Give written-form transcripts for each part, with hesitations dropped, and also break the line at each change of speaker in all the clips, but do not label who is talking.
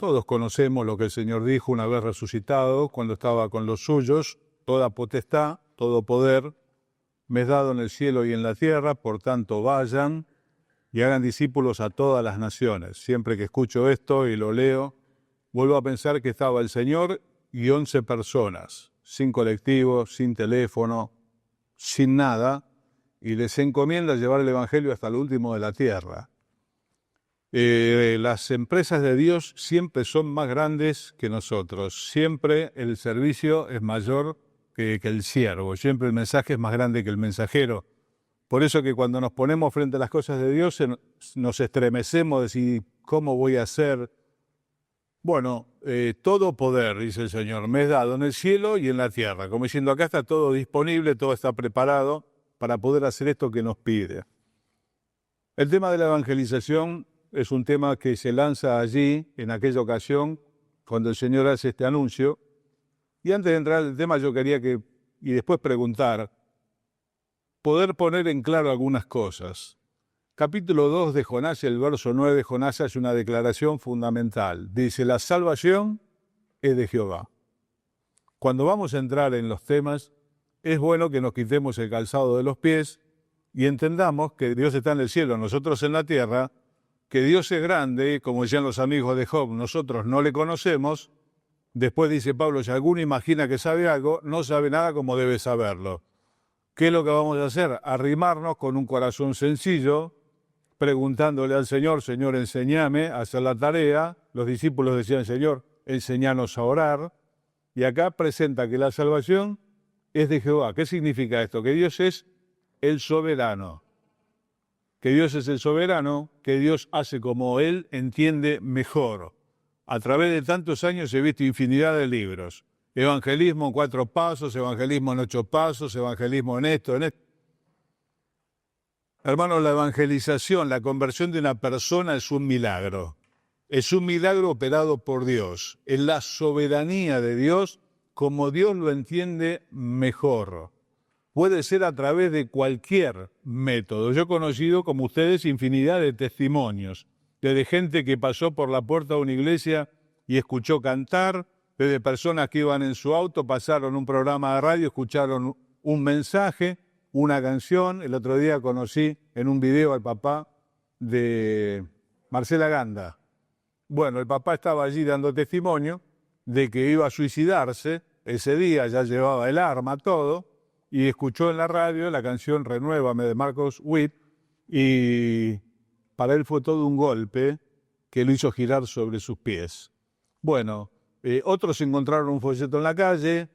Todos conocemos lo que el Señor dijo una vez resucitado, cuando estaba con los suyos: toda potestad, todo poder, me es dado en el cielo y en la tierra, por tanto vayan y hagan discípulos a todas las naciones. Siempre que escucho esto y lo leo, vuelvo a pensar que estaba el Señor y 11 personas, sin colectivo, sin teléfono, sin nada, y les encomienda llevar el Evangelio hasta el último de la tierra. Las empresas de Dios siempre son más grandes que nosotros, siempre el servicio es mayor que el siervo, siempre el mensaje es más grande que el mensajero. Por eso que cuando nos ponemos frente a las cosas de Dios nos estremecemos de decir, ¿cómo voy a hacer? Bueno, todo poder, dice el Señor, me es dado en el cielo y en la tierra. Como diciendo, acá está todo disponible, todo está preparado para poder hacer esto que nos pide. El tema de la evangelización es un tema que se lanza allí, en aquella ocasión, cuando el Señor hace este anuncio. Y antes de entrar al tema, yo quería y después preguntar, poder poner en claro algunas cosas. Capítulo 2 de Jonás, el verso 9, Jonás hace una declaración fundamental. Dice, la salvación es de Jehová. Cuando vamos a entrar en los temas, es bueno que nos quitemos el calzado de los pies y entendamos que Dios está en el cielo, nosotros en la tierra, que Dios es grande, como decían los amigos de Job, nosotros no le conocemos. Después dice Pablo, si alguno imagina que sabe algo, no sabe nada como debe saberlo. ¿Qué es lo que vamos a hacer? Arrimarnos con un corazón sencillo, preguntándole al Señor, Señor, enséñame a hacer la tarea. Los discípulos decían, Señor, enséñanos a orar. Y acá presenta que la salvación es de Jehová. ¿Qué significa esto? Que Dios es el soberano. Que Dios es el soberano, que Dios hace como Él entiende mejor. A través de tantos años he visto infinidad de libros. Evangelismo en 4 pasos, evangelismo en 8 pasos, evangelismo en esto, en esto. Hermanos, la evangelización, la conversión de una persona es un milagro. Es un milagro operado por Dios. Es la soberanía de Dios como Dios lo entiende mejor. Puede ser a través de cualquier método. Yo he conocido, como ustedes, infinidad de testimonios, desde gente que pasó por la puerta de una iglesia y escuchó cantar, desde personas que iban en su auto, pasaron un programa de radio, escucharon un mensaje, una canción. El otro día conocí en un video al papá de Marcela Ganda. Bueno, el papá estaba allí dando testimonio de que iba a suicidarse. Ese día ya llevaba el arma, todo, y escuchó en la radio la canción Renuévame de Marcos Witt, y para él fue todo un golpe que lo hizo girar sobre sus pies. Bueno, otros encontraron un folleto en la calle,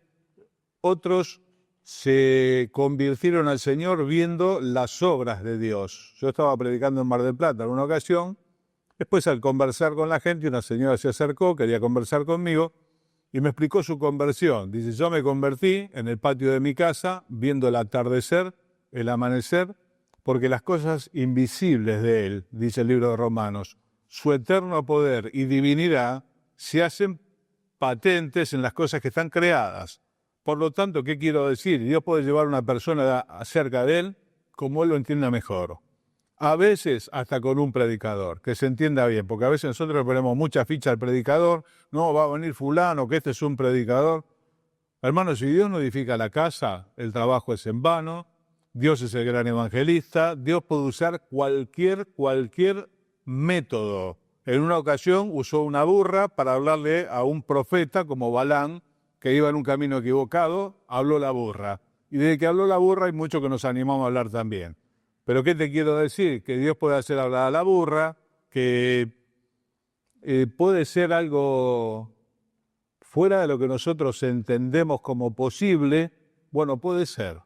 otros se convirtieron al Señor viendo las obras de Dios. Yo estaba predicando en Mar del Plata en una ocasión, después al conversar con la gente, una señora se acercó, quería conversar conmigo, y me explicó su conversión. Dice, yo me convertí en el patio de mi casa, viendo el atardecer, el amanecer, porque las cosas invisibles de Él, dice el libro de Romanos, su eterno poder y divinidad, se hacen patentes en las cosas que están creadas. Por lo tanto, ¿qué quiero decir? Dios puede llevar a una persona acerca de Él como Él lo entienda mejor. A veces hasta con un predicador, que se entienda bien, porque a veces nosotros le ponemos mucha ficha al predicador, no, va a venir fulano, que este es un predicador. Hermanos, si Dios no edifica la casa, el trabajo es en vano. Dios es el gran evangelista. Dios puede usar cualquier método. En una ocasión usó una burra para hablarle a un profeta como Balán, que iba en un camino equivocado, habló la burra. Y desde que habló la burra hay muchos que nos animamos a hablar también. Pero ¿qué te quiero decir? Que Dios puede hacer hablar a la burra, que puede ser algo fuera de lo que nosotros entendemos como posible. Bueno, puede ser.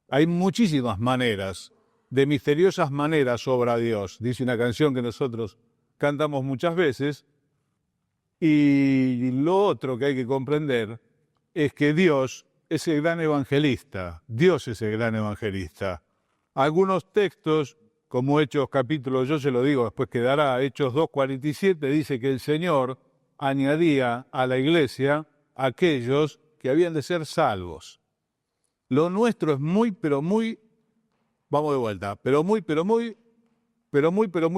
Hay muchísimas maneras, de misteriosas maneras obra Dios. Dice una canción que nosotros cantamos muchas veces. Y lo otro que hay que comprender es que Dios es el gran evangelista. Dios es el gran evangelista. Algunos textos, como Hechos capítulo, yo se lo digo, después quedará, Hechos 2:47, dice que el Señor añadía a la iglesia aquellos que habían de ser salvos. Lo nuestro es muy, vamos de vuelta, muy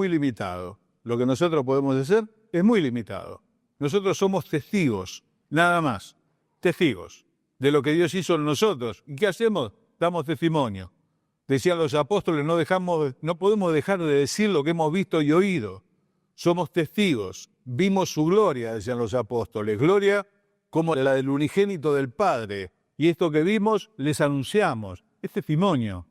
limitado. Lo que nosotros podemos hacer es muy limitado. Nosotros somos testigos, nada más, testigos de lo que Dios hizo en nosotros. ¿Y qué hacemos? Damos testimonio. Decían los apóstoles, no podemos dejar de decir lo que hemos visto y oído. Somos testigos. Vimos su gloria, decían los apóstoles. Gloria como la del unigénito del Padre. Y esto que vimos, les anunciamos. Es testimonio.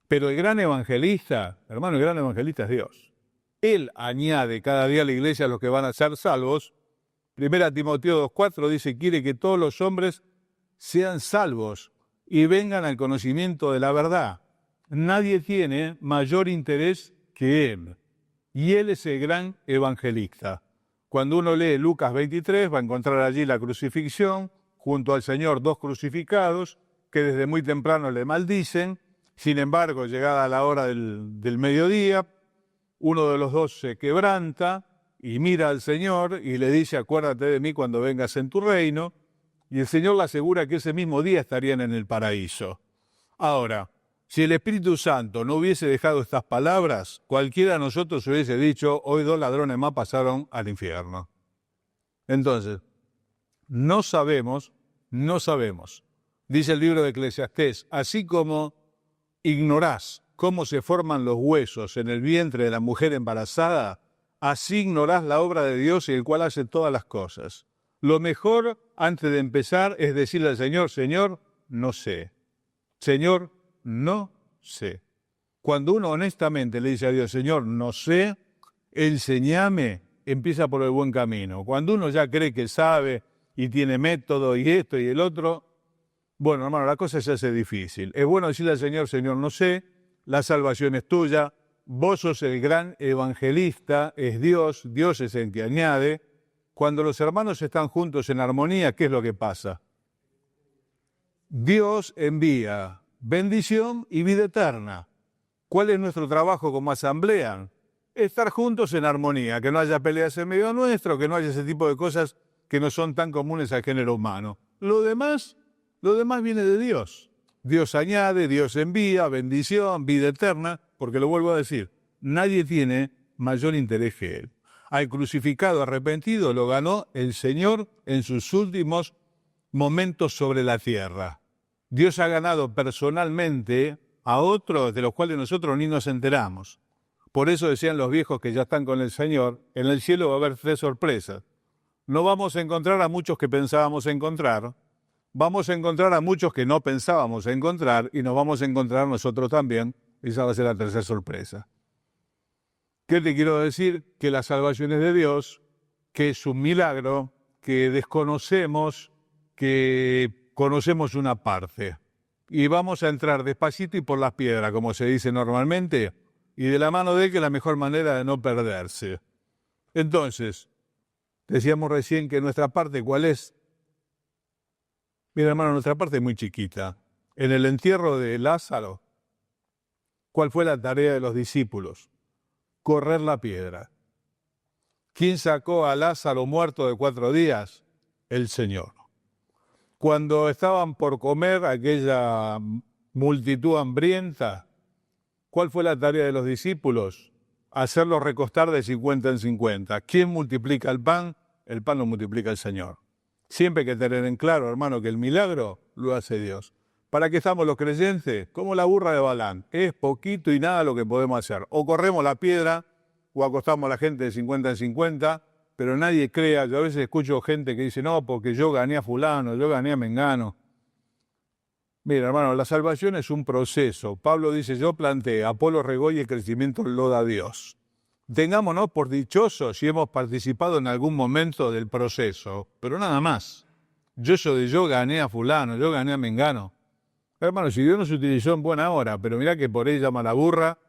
Pero el gran evangelista, hermano, el gran evangelista es Dios. Él añade cada día a la iglesia a los que van a ser salvos. 1 Timoteo 2:4 dice, quiere que todos los hombres sean salvos y vengan al conocimiento de la verdad. Nadie tiene mayor interés que Él. Y Él es el gran evangelista. Cuando uno lee Lucas 23, va a encontrar allí la crucifixión, junto al Señor dos crucificados, que desde muy temprano le maldicen. Sin embargo, llegada la hora del mediodía, uno de los dos se quebranta y mira al Señor y le dice, acuérdate de mí cuando vengas en tu reino. Y el Señor le asegura que ese mismo día estarían en el paraíso. Ahora, si el Espíritu Santo no hubiese dejado estas palabras, cualquiera de nosotros hubiese dicho, hoy 2 ladrones más pasaron al infierno. Entonces, no sabemos, dice el libro de Eclesiastés, así como ignorás cómo se forman los huesos en el vientre de la mujer embarazada, así ignorás la obra de Dios y el cual hace todas las cosas. Lo mejor, antes de empezar, es decirle al Señor, Señor, no sé. Señor, no sé. Cuando uno honestamente le dice a Dios, Señor, no sé, enséñame, empieza por el buen camino. Cuando uno ya cree que sabe y tiene método y esto y el otro, bueno, hermano, la cosa se hace difícil. Es bueno decirle al Señor, Señor, no sé, la salvación es tuya, vos sos el gran evangelista, es Dios, Dios es el que añade. Cuando los hermanos están juntos en armonía, ¿qué es lo que pasa? Dios envía bendición y vida eterna. ¿Cuál es nuestro trabajo como asamblea? Estar juntos en armonía, que no haya peleas en medio nuestro, que no haya ese tipo de cosas que no son tan comunes al género humano. Lo demás viene de Dios. Dios añade, Dios envía, bendición, vida eterna, porque lo vuelvo a decir, nadie tiene mayor interés que Él. Al crucificado arrepentido lo ganó el Señor en sus últimos momentos sobre la tierra. Dios ha ganado personalmente a otros de los cuales nosotros ni nos enteramos. Por eso decían los viejos que ya están con el Señor, en el cielo va a haber 3 sorpresas. No vamos a encontrar a muchos que pensábamos encontrar, vamos a encontrar a muchos que no pensábamos encontrar y nos vamos a encontrar nosotros también. Esa va a ser la 3ª sorpresa. ¿Qué te quiero decir? Que la salvación es de Dios, que es un milagro, que desconocemos, que conocemos una parte. Y vamos a entrar despacito y por las piedras, como se dice normalmente, y de la mano de Él, que es la mejor manera de no perderse. Entonces, decíamos recién que nuestra parte, ¿cuál es? Mira, hermano, nuestra parte es muy chiquita. En el entierro de Lázaro, ¿cuál fue la tarea de los discípulos? Correr la piedra. ¿Quién sacó a Lázaro muerto de 4 días? El Señor. Cuando estaban por comer aquella multitud hambrienta, ¿cuál fue la tarea de los discípulos? Hacerlos recostar de 50 en 50. ¿Quién multiplica el pan? El pan lo multiplica el Señor. Siempre hay que tener en claro, hermano, que el milagro lo hace Dios. ¿Para qué estamos los creyentes? Como la burra de Balaam. Es poquito y nada lo que podemos hacer. O corremos la piedra, o acostamos a la gente de 50 en 50, pero nadie crea. Yo a veces escucho gente que dice, no, porque yo gané a fulano, yo gané a mengano. Mira, hermano, la salvación es un proceso. Pablo dice, yo planté, Apolo regó y el crecimiento lo da Dios. Tengámonos por dichosos si hemos participado en algún momento del proceso, pero nada más. Yo gané a fulano, yo gané a mengano. Hermano, si Dios nos utilizó en buena hora, pero mirá que por ahí llama a la burra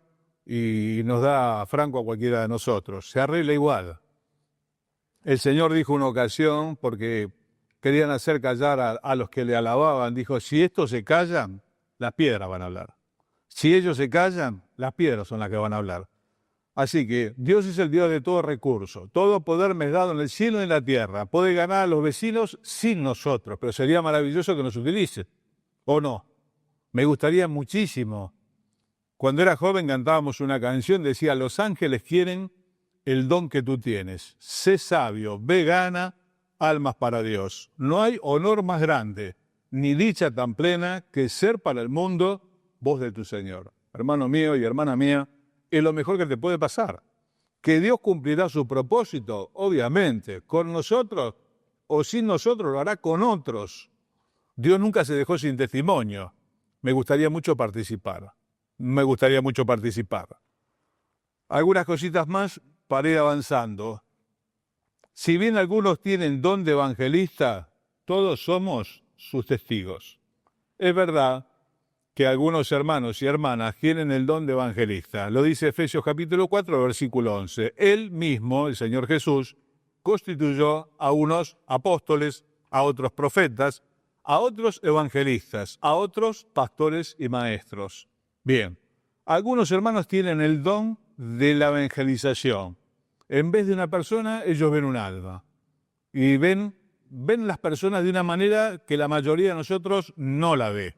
y nos da franco a cualquiera de nosotros. Se arregla igual. El Señor dijo una ocasión, porque querían hacer callar a los que le alababan, dijo, si estos se callan, las piedras van a hablar. Si ellos se callan, las piedras son las que van a hablar. Así que Dios es el Dios de todo recurso. Todo poder me es dado en el cielo y en la tierra. Puede ganar a los vecinos sin nosotros, pero sería maravilloso que nos utilice. ¿O no? Me gustaría muchísimo. Cuando era joven cantábamos una canción, decía, los ángeles quieren el don que tú tienes. Sé sabio, ve gana almas para Dios. No hay honor más grande, ni dicha tan plena que ser para el mundo voz de tu Señor. Hermano mío y hermana mía, es lo mejor que te puede pasar. Que Dios cumplirá su propósito, obviamente, con nosotros o sin nosotros, lo hará con otros. Dios nunca se dejó sin testimonio. Me gustaría mucho participar. Algunas cositas más para ir avanzando. Si bien algunos tienen don de evangelista, todos somos sus testigos. Es verdad que algunos hermanos y hermanas tienen el don de evangelista. Lo dice Efesios capítulo 4, versículo 11. Él mismo, el Señor Jesús, constituyó a unos apóstoles, a otros profetas, a otros evangelistas, a otros pastores y maestros. Bien, algunos hermanos tienen el don de la evangelización. En vez de una persona, ellos ven un alma. Y ven las personas de una manera que la mayoría de nosotros no la ve.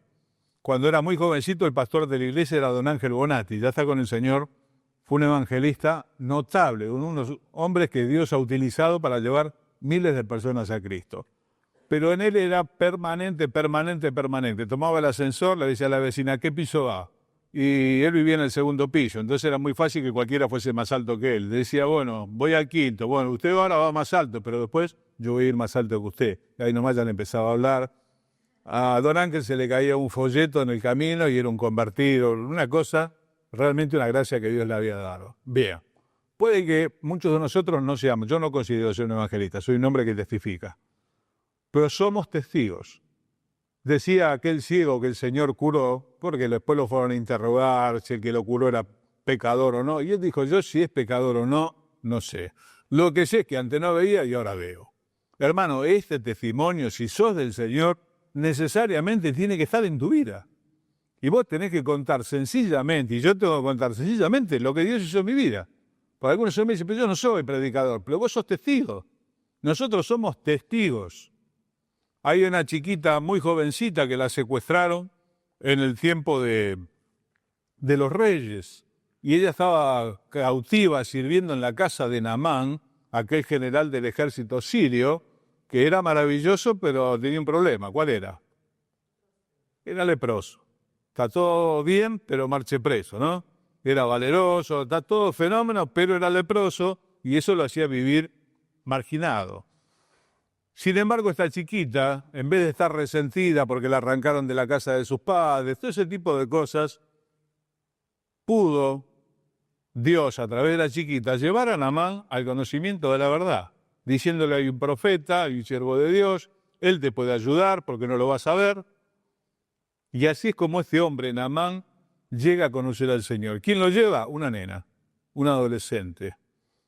Cuando era muy jovencito, el pastor de la iglesia era don Ángel Bonatti, ya está con el Señor, fue un evangelista notable, uno de los hombres que Dios ha utilizado para llevar miles de personas a Cristo. Pero en él era permanente. Tomaba el ascensor, le decía a la vecina, ¿qué piso va? Y él vivía en el segundo piso, entonces era muy fácil que cualquiera fuese más alto que él. Decía, bueno, voy al quinto, bueno, usted ahora va más alto, pero después yo voy a ir más alto que usted. Y ahí nomás ya le empezaba a hablar. A don Ángel se le caía un folleto en el camino y era un convertido, una cosa, realmente una gracia que Dios le había dado. Bien, puede que muchos de nosotros no seamos, yo no considero ser un evangelista, soy un hombre que testifica, pero somos testigos. Decía aquel ciego que el Señor curó, porque después lo fueron a interrogar si el que lo curó era pecador o no, y él dijo, yo si es pecador o no, no sé. Lo que sé es que antes no veía y ahora veo. Hermano, este testimonio, si sos del Señor, necesariamente tiene que estar en tu vida. Y vos tenés que contar sencillamente, y yo tengo que contar sencillamente lo que Dios hizo en mi vida. Porque algunos me dicen, pero yo no soy predicador, pero vos sos testigo. Nosotros somos testigos. Hay una chiquita muy jovencita que la secuestraron en el tiempo de los reyes, y ella estaba cautiva sirviendo en la casa de Naamán, aquel general del ejército sirio, que era maravilloso, pero tenía un problema. ¿Cuál era? Era leproso. Está todo bien, pero marche preso, ¿no? Era valeroso, está todo fenómeno, pero era leproso, y eso lo hacía vivir marginado. Sin embargo, esta chiquita, en vez de estar resentida porque la arrancaron de la casa de sus padres, todo ese tipo de cosas, pudo Dios, a través de la chiquita, llevar a Naamán al conocimiento de la verdad, diciéndole hay un profeta, hay un siervo de Dios, él te puede ayudar porque no lo vas a ver. Y así es como este hombre, Naamán, llega a conocer al Señor. ¿Quién lo lleva? Una nena, un adolescente.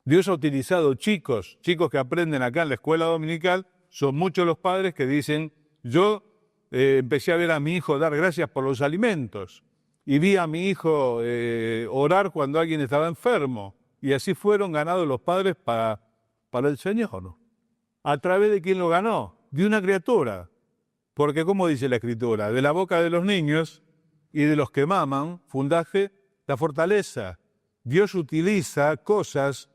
Dios ha utilizado chicos que aprenden acá en la escuela dominical. Son muchos los padres que dicen, yo empecé a ver a mi hijo dar gracias por los alimentos y vi a mi hijo orar cuando alguien estaba enfermo. Y así fueron ganados los padres para el Señor. ¿A través de quién lo ganó? De una criatura. Porque, como dice la Escritura, de la boca de los niños y de los que maman, fundaste la fortaleza. Dios utiliza cosas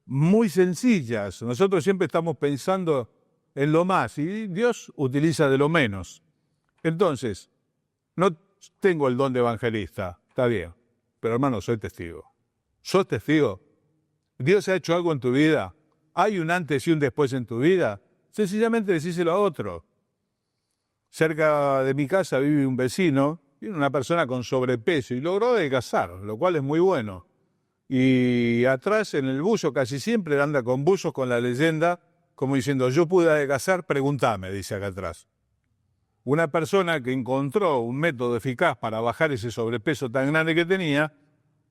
muy sencillas. Nosotros siempre estamos pensando en lo más y Dios utiliza de lo menos. Entonces, no tengo el don de evangelista, está bien, pero hermano, soy testigo. ¿Sos testigo? ¿Dios ha hecho algo en tu vida? ¿Hay un antes y un después en tu vida? Sencillamente decíselo a otro. Cerca de mi casa vive un vecino, una persona con sobrepeso y logró adelgazar, lo cual es muy bueno. Y atrás en el buzo casi siempre anda con buzos con la leyenda, como diciendo, yo pude adelgazar, pregúntame, dice acá atrás. Una persona que encontró un método eficaz para bajar ese sobrepeso tan grande que tenía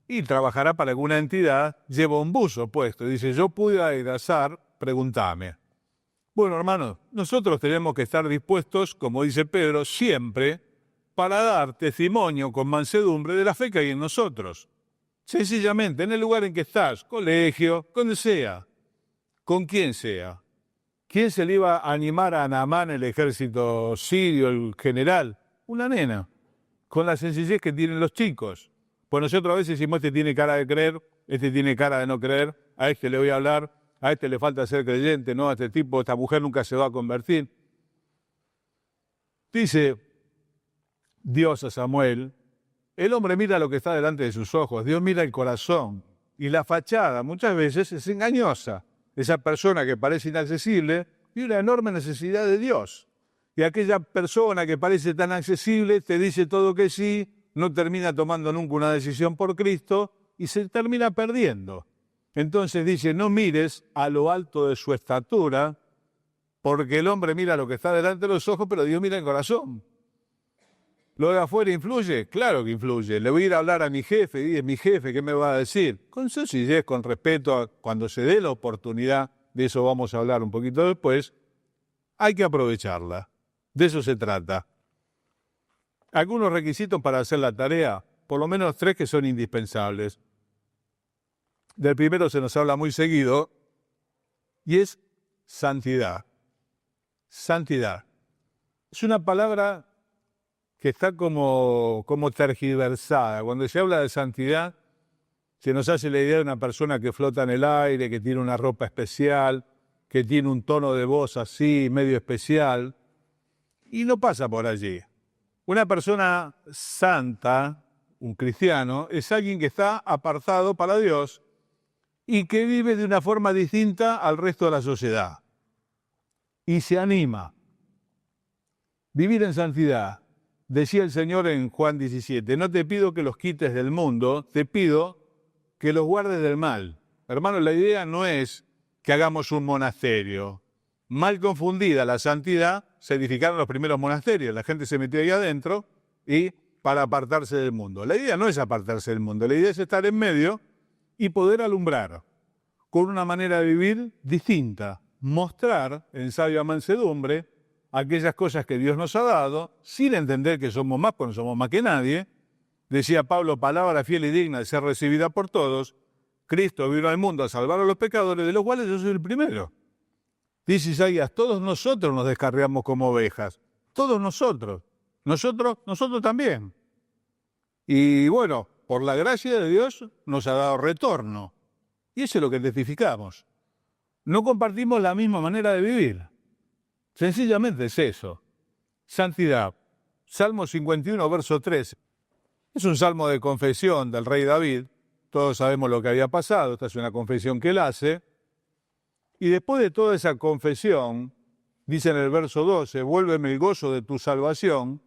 y trabajará para alguna entidad, lleva un buzo puesto y dice, yo pude adelgazar, pregúntame. Bueno, hermanos, nosotros tenemos que estar dispuestos, como dice Pedro, siempre para dar testimonio con mansedumbre de la fe que hay en nosotros. Sencillamente, en el lugar en que estás, colegio, donde sea, con quien sea. ¿Quién se le iba a animar a Naamán, el ejército sirio, el general? Una nena, con la sencillez que tienen los chicos. Pues nosotros a veces decimos, este tiene cara de creer, este tiene cara de no creer. a este le voy a hablar, a este le falta ser creyente, no, a este tipo, esta mujer nunca se va a convertir. Dice Dios a Samuel, el hombre mira lo que está delante de sus ojos, Dios mira el corazón, y la fachada muchas veces es engañosa. Esa persona que parece inaccesible tiene una enorme necesidad de Dios. Y aquella persona que parece tan accesible te dice todo que sí, no termina tomando nunca una decisión por Cristo y se termina perdiendo. Entonces dice, no mires a lo alto de su estatura, porque el hombre mira lo que está delante de los ojos, pero Dios mira el corazón. ¿Lo de afuera influye? Claro que influye. Le voy a ir a hablar a mi jefe, y es mi jefe, ¿qué me va a decir? Con sencillez, con respeto, cuando se dé la oportunidad, de eso vamos a hablar un poquito después, hay que aprovecharla. De eso se trata. Algunos requisitos para hacer la tarea, por lo menos 3 que son indispensables. Del primero se nos habla muy seguido, y es santidad. Santidad. Es una palabra que está como tergiversada. Cuando se habla de santidad, se nos hace la idea de una persona que flota en el aire, que tiene una ropa especial, que tiene un tono de voz así, medio especial, y no pasa por allí. Una persona santa, un cristiano, es alguien que está apartado para Dios y que vive de una forma distinta al resto de la sociedad. Y se anima. Vivir en santidad. Decía el Señor en Juan 17, no te pido que los quites del mundo, te pido que los guardes del mal. Hermanos, la idea no es que hagamos un monasterio. Mal confundida la santidad, se edificaron los primeros monasterios, la gente se metió ahí adentro y para apartarse del mundo. La idea no es apartarse del mundo, la idea es estar en medio y poder alumbrar con una manera de vivir distinta, mostrar en sabia mansedumbre aquellas cosas que Dios nos ha dado, sin entender que somos más, porque no somos más que nadie. Decía Pablo, palabra fiel y digna de ser recibida por todos. Cristo vino al mundo a salvar a los pecadores, de los cuales yo soy el primero. Dice Isaías, todos nosotros nos descarriamos como ovejas. Todos nosotros. Nosotros también. Y bueno, por la gracia de Dios nos ha dado retorno. Y eso es lo que testificamos. No compartimos la misma manera de vivir. Sencillamente es eso. Santidad. Salmo 51, verso 13. Es un salmo de confesión del rey David. Todos sabemos lo que había pasado. Esta es una confesión que él hace. Y después de toda esa confesión, dice en el verso 12, vuélveme el gozo de tu salvación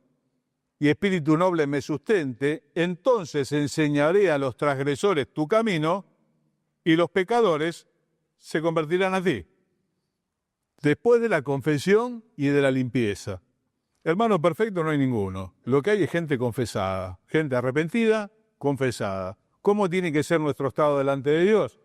y espíritu noble me sustente, entonces enseñaré a los transgresores tu camino y los pecadores se convertirán a ti. Después de la confesión y de la limpieza. Hermano perfecto no hay ninguno. Lo que hay es gente confesada, gente arrepentida, confesada. ¿Cómo tiene que ser nuestro estado delante de Dios?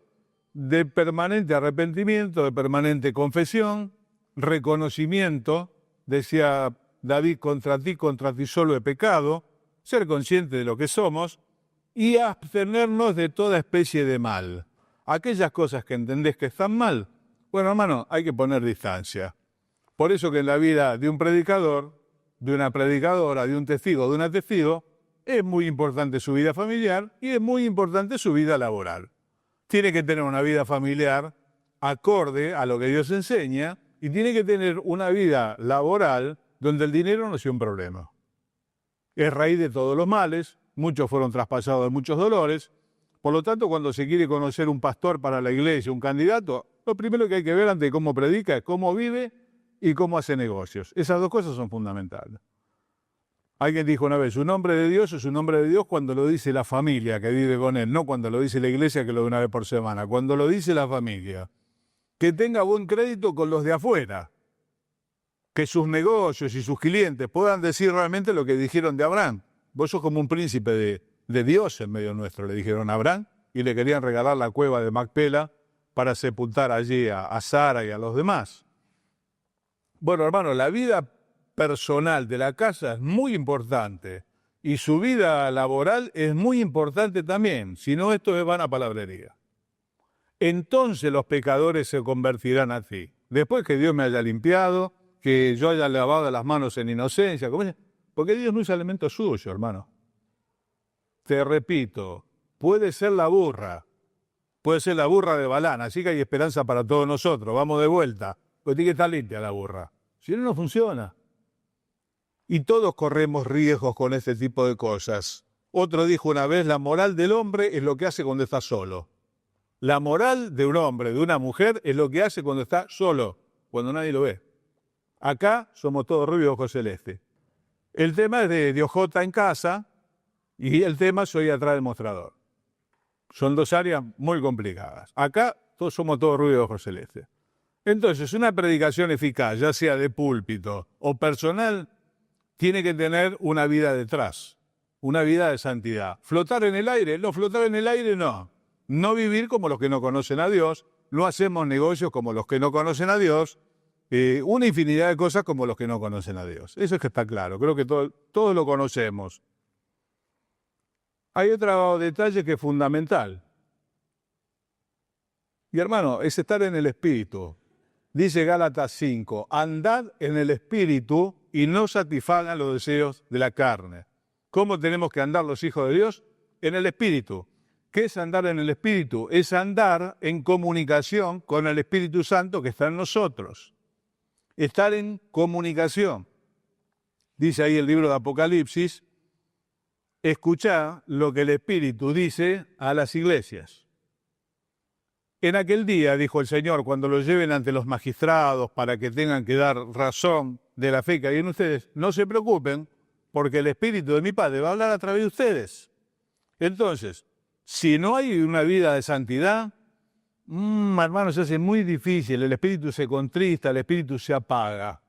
De permanente arrepentimiento, de permanente confesión, reconocimiento, decía David, contra ti solo he pecado, ser consciente de lo que somos y abstenernos de toda especie de mal. Aquellas cosas que entendés que están mal, bueno, hermano, hay que poner distancia. Por eso que en la vida de un predicador, de una predicadora, de un testigo, de una testigo, es muy importante su vida familiar y es muy importante su vida laboral. Tiene que tener una vida familiar acorde a lo que Dios enseña y tiene que tener una vida laboral donde el dinero no sea un problema. Es raíz de todos los males, muchos fueron traspasados de muchos dolores. Por lo tanto, cuando se quiere conocer un pastor para la iglesia, un candidato, lo primero que hay que ver antes de cómo predica es cómo vive y cómo hace negocios. Esas dos cosas son fundamentales. Alguien dijo una vez, un hombre de Dios es un hombre de Dios cuando lo dice la familia que vive con él, no cuando lo dice la iglesia que lo de una vez por semana, cuando lo dice la familia. Que tenga buen crédito con los de afuera, que sus negocios y sus clientes puedan decir realmente lo que dijeron de Abraham. Vos sos como un príncipe de Dios en medio nuestro, le dijeron a Abraham, y le querían regalar la cueva de Macpela para sepultar allí a Sara y a los demás. Bueno, hermano, la vida personal de la casa es muy importante y su vida laboral es muy importante también, si no esto es vana palabrería. Entonces los pecadores se convertirán a ti. Después que Dios me haya limpiado, que yo haya lavado las manos en inocencia, porque Dios no es elemento suyo, hermano. Te repito, puede ser la burra, Puede ser la burra de Balaán, así que hay esperanza para todos nosotros. Vamos de vuelta. Pues tiene que estar limpia la burra. Si no, no funciona. Y todos corremos riesgos con este tipo de cosas. Otro dijo una vez, la moral del hombre es lo que hace cuando está solo. La moral de un hombre, de una mujer, es lo que hace cuando está solo, cuando nadie lo ve. Acá somos todos rubios de ojos celestes. El tema es de ojota en casa y el tema soy atrás del mostrador. Son dos áreas muy complicadas. Acá somos todos rubios de ojos celestes. Entonces, una predicación eficaz, ya sea de púlpito o personal, tiene que tener una vida detrás, una vida de santidad. ¿Flotar en el aire? No, flotar en el aire no. No vivir como los que no conocen a Dios, no hacemos negocios como los que no conocen a Dios, una infinidad de cosas como los que no conocen a Dios. Eso es que está claro, creo que todos lo conocemos. Hay otro detalle que es fundamental. Y hermano, es estar en el Espíritu. Dice Gálatas 5, andad en el Espíritu y no satisfagan los deseos de la carne. ¿Cómo tenemos que andar los hijos de Dios? En el Espíritu. ¿Qué es andar en el Espíritu? Es andar en comunicación con el Espíritu Santo que está en nosotros. Estar en comunicación. Dice ahí el libro de Apocalipsis, escuchá lo que el Espíritu dice a las iglesias. En aquel día, dijo el Señor, cuando los lleven ante los magistrados para que tengan que dar razón de la fe que hay en ustedes, no se preocupen, porque el Espíritu de mi Padre va a hablar a través de ustedes. Entonces, si no hay una vida de santidad, hermanos, se hace muy difícil, el Espíritu se contrista, el Espíritu se apaga.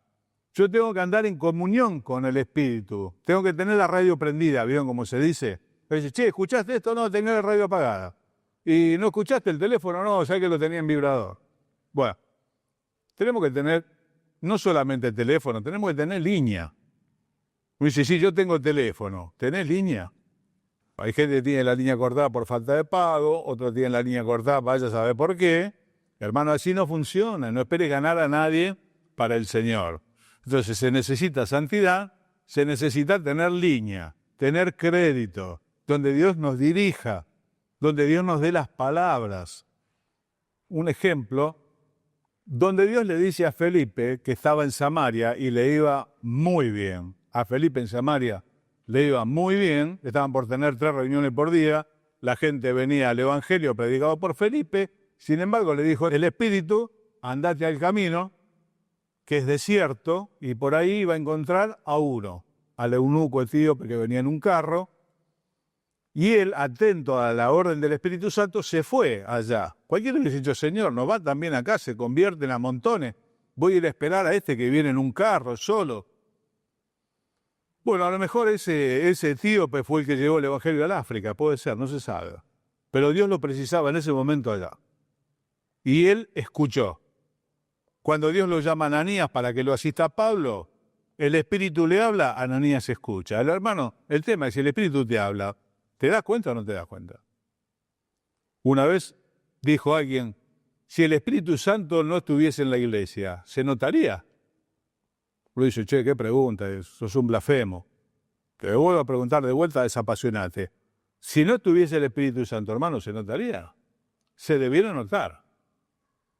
Yo tengo que andar en comunión con el Espíritu, tengo que tener la radio prendida, ¿vieron cómo se dice? Pero dice, che, ¿escuchaste esto? No, tenés la radio apagada. ¿Y no escuchaste el teléfono? No, sabés que lo tenía en vibrador. Bueno, tenemos que tener no solamente el teléfono, tenemos que tener línea. Me dice, sí, yo tengo teléfono, ¿tenés línea? Hay gente que tiene la línea cortada por falta de pago, otros tienen la línea cortada, vaya a saber por qué. Hermano, así no funciona, no esperes ganar a nadie para el Señor. Entonces se necesita santidad, se necesita tener línea, tener crédito, donde Dios nos dirija, donde Dios nos dé las palabras. Un ejemplo, donde Dios le dice a Felipe que estaba en Samaria y le iba muy bien. A Felipe en Samaria le iba muy bien, estaban por tener 3 reuniones por día, la gente venía al Evangelio predicado por Felipe, sin embargo le dijo el Espíritu, andate al camino, que es desierto, y por ahí iba a encontrar a uno, al eunuco etíope que venía en un carro, y él, atento a la orden del Espíritu Santo, se fue allá. Cualquiera le dice, Señor, nos va también acá, se convierten a montones, voy a ir a esperar a este que viene en un carro solo. Bueno, a lo mejor ese etíope fue el que llevó el Evangelio al África, puede ser, no se sabe. Pero Dios lo precisaba en ese momento allá. Y él escuchó. Cuando Dios lo llama a Ananías para que lo asista a Pablo, el Espíritu le habla, Ananías escucha. El hermano, el tema es si el Espíritu te habla, ¿te das cuenta o no te das cuenta? Una vez dijo alguien, si el Espíritu Santo no estuviese en la iglesia, ¿se notaría? Uno dice, che, qué pregunta, sos un blasfemo. Te vuelvo a preguntar de vuelta, desapasionate. Si no estuviese el Espíritu Santo, hermano, ¿se notaría? Se debiera notar.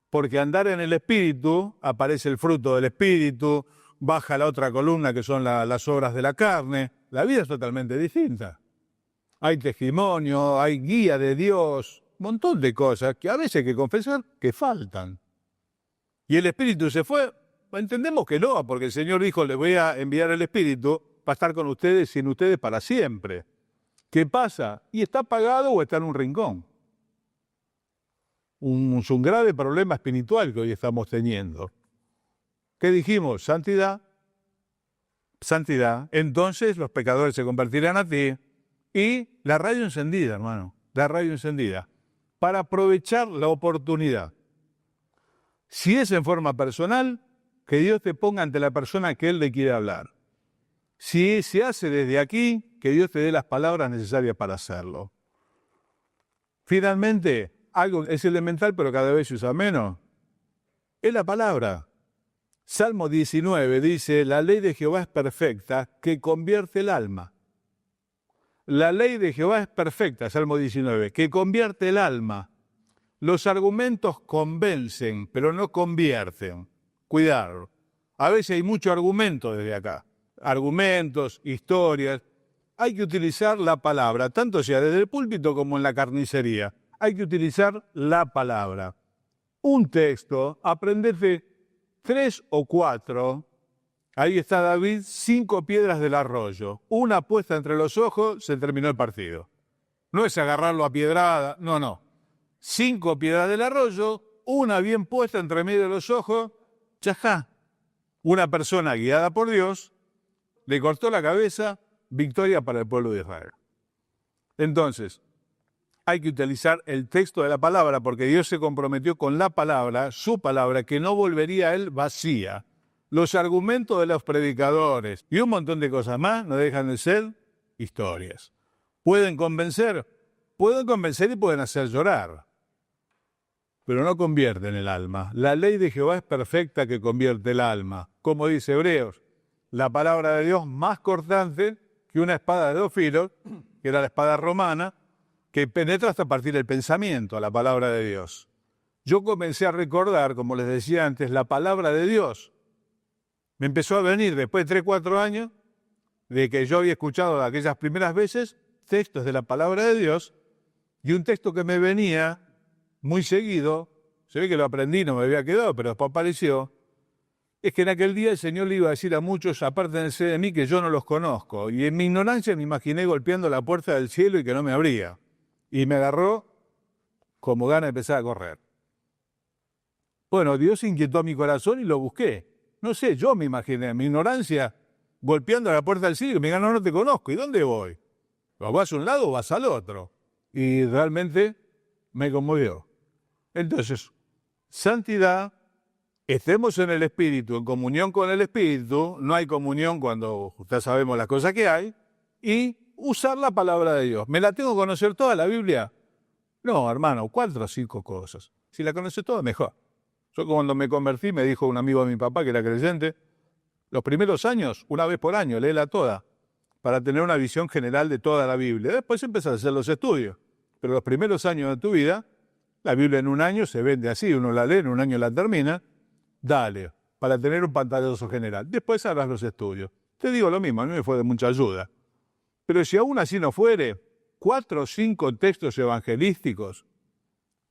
Porque andar en el Espíritu, aparece el fruto del Espíritu, baja la otra columna que son las obras de la carne. La vida es totalmente distinta. Hay testimonio, hay guía de Dios, un montón de cosas que a veces hay que confesar que faltan. Y el Espíritu se fue. Entendemos que no, porque el Señor dijo, le voy a enviar el Espíritu para estar con ustedes y en ustedes para siempre. ¿Qué pasa? ¿Y está apagado o está en un rincón? Es un grave problema espiritual que hoy estamos teniendo. ¿Qué dijimos? Santidad. Santidad. Entonces los pecadores se convertirán a ti. Y la radio encendida, hermano. La radio encendida. Para aprovechar la oportunidad. Si es en forma personal, que Dios te ponga ante la persona que Él le quiere hablar. Si se hace desde aquí, que Dios te dé las palabras necesarias para hacerlo. Finalmente, algo es elemental, pero cada vez se usa menos, es la palabra. Salmo 19 dice, la ley de Jehová es perfecta, que convierte el alma. La ley de Jehová es perfecta, Salmo 19, que convierte el alma. Los argumentos convencen, pero no convierten. Cuidado. A veces hay mucho argumento desde acá. Argumentos, historias. Hay que utilizar la palabra, tanto sea desde el púlpito como en la carnicería. Hay que utilizar la palabra. Un texto, aprendete 3 o 4. Ahí está David, 5 piedras del arroyo. Una puesta entre los ojos, se terminó el partido. No es agarrarlo a piedrada, no. 5 piedras del arroyo, una bien puesta entre medio de los ojos, chajá. Una persona guiada por Dios le cortó la cabeza, victoria para el pueblo de Israel. Entonces, hay que utilizar el texto de la palabra, porque Dios se comprometió con la palabra, su palabra, que no volvería a él vacía. Los argumentos de los predicadores y un montón de cosas más no dejan de ser historias. ¿Pueden convencer? Pueden convencer y pueden hacer llorar, pero no convierten el alma. La ley de Jehová es perfecta que convierte el alma. Como dice Hebreos, la palabra de Dios más cortante que una espada de 2 filos, que era la espada romana, que penetra hasta partir el pensamiento, a la palabra de Dios. Yo comencé a recordar, como les decía antes, la palabra de Dios. Me empezó a venir después de 3, 4 años, de que yo había escuchado aquellas primeras veces, textos de la palabra de Dios, y un texto que me venía muy seguido, se ve que lo aprendí, no me había quedado, pero después apareció, es que en aquel día el Señor le iba a decir a muchos, apártense de mí que yo no los conozco. Y en mi ignorancia me imaginé golpeando la puerta del cielo y que no me abría. Y me agarró como gana de empezar a correr. Bueno, Dios inquietó a mi corazón y lo busqué. No sé, yo me imaginé, en mi ignorancia, golpeando a la puerta del cielo y me digan, no te conozco, ¿y dónde voy? ¿O vas a un lado o vas al otro? Y realmente me conmovió. Entonces, santidad, estemos en el Espíritu, en comunión con el Espíritu, no hay comunión cuando ya sabemos las cosas que hay, y usar la palabra de Dios. ¿Me la tengo que conocer toda la Biblia? No, hermano, 4 o 5 cosas. Si la conoce toda, mejor. Yo cuando me convertí, me dijo un amigo de mi papá que era creyente, los primeros años, una vez por año, léela toda, para tener una visión general de toda la Biblia. Después empezás a hacer los estudios. Pero los primeros años de tu vida, la Biblia en un año se vende así, uno la lee, en un año la termina, dale, para tener un pantallazo general. Después harás los estudios. Te digo lo mismo, a mí me fue de mucha ayuda. Pero si aún así no fuere, 4 o 5 textos evangelísticos,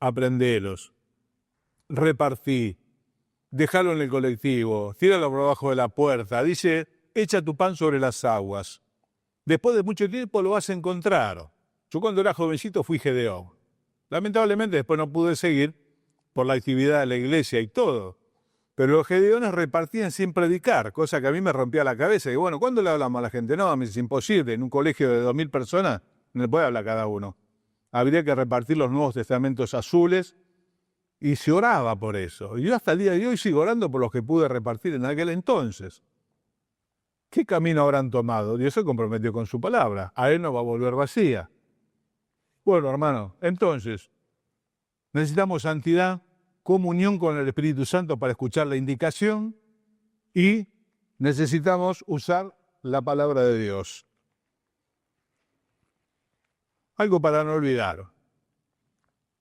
aprendelos, repartí, déjalo en el colectivo, tíralo por abajo de la puerta, dice, echa tu pan sobre las aguas. Después de mucho tiempo lo vas a encontrar. Yo cuando era jovencito fui Gedeón. Lamentablemente después no pude seguir por la actividad de la iglesia y todo. Pero los gedeones repartían sin predicar, cosa que a mí me rompía la cabeza. Y bueno, ¿cuándo le hablamos a la gente? No, es imposible. En un colegio de 2.000 personas no le puede hablar cada uno. Habría que repartir los Nuevos Testamentos azules y se oraba por eso. Y yo hasta el día de hoy sigo orando por los que pude repartir en aquel entonces. ¿Qué camino habrán tomado? Dios se comprometió con su palabra. A él no va a volver vacía. Bueno, hermano, entonces, necesitamos santidad, comunión con el Espíritu Santo para escuchar la indicación y necesitamos usar la palabra de Dios. Algo para no olvidar.